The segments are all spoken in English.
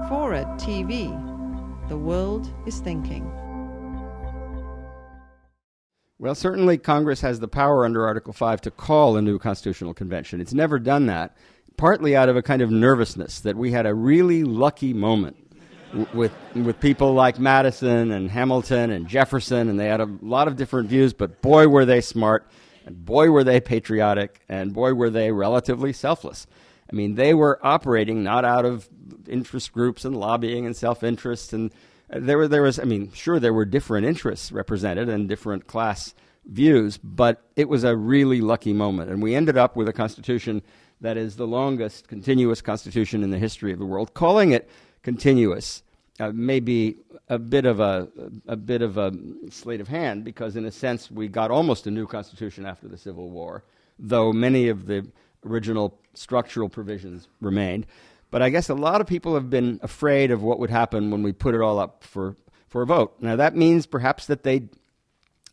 FORA.tv. The world is thinking. Well, certainly Congress has the power under Article 5 to call a new constitutional convention. It's never done that, partly out of a kind of nervousness that we had a really lucky moment with people like Madison and Hamilton and Jefferson, and they had a lot of different views, but boy, were they smart, and boy, were they patriotic, and boy, were they relatively selfless. I mean, they were operating not out of interest groups and lobbying and self-interest, and there was, I mean, sure, there were different interests represented and different class views, but it was a really lucky moment. And we ended up with a constitution that is the longest continuous constitution in the history of the world. Calling it continuous may be a bit of a sleight of hand, because in a sense we got almost a new constitution after the Civil War, though many of the original structural provisions remained. But I guess a lot of people have been afraid of what would happen when we put it all up for a vote. Now, that means perhaps that they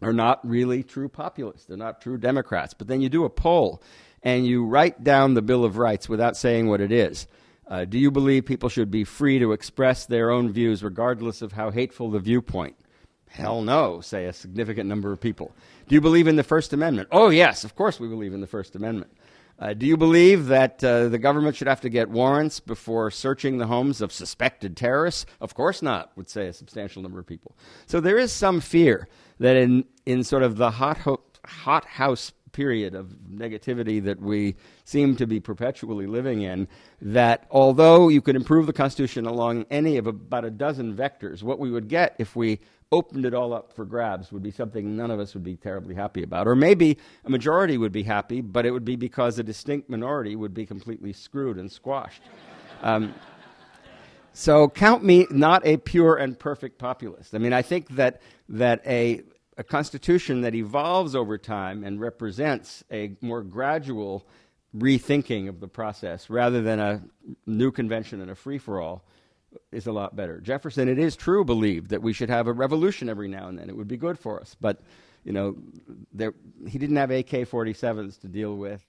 are not really true populists. They're not true Democrats. But then you do a poll, and you write down the Bill of Rights without saying what it is. Do you believe people should be free to express their own views regardless of how hateful the viewpoint? Hell no, say a significant number of people. Do you believe in the First Amendment? Oh, yes, of course we believe in the First Amendment. Do you believe that the government should have to get warrants before searching the homes of suspected terrorists? Of course not, would say a substantial number of people. So there is some fear that in sort of the hothouse period of negativity that we seem to be perpetually living in, that although you could improve the Constitution along any of about a dozen vectors, what we would get if we opened it all up for grabs would be something none of us would be terribly happy about. Or maybe a majority would be happy, but it would be because a distinct minority would be completely screwed and squashed. So count me not a pure and perfect populist. I mean, I think that a constitution that evolves over time and represents a more gradual rethinking of the process rather than a new convention and a free-for-all is a lot better. Jefferson, it is true, believed that we should have a revolution every now and then. It would be good for us. But, you know, he didn't have AK-47s to deal with.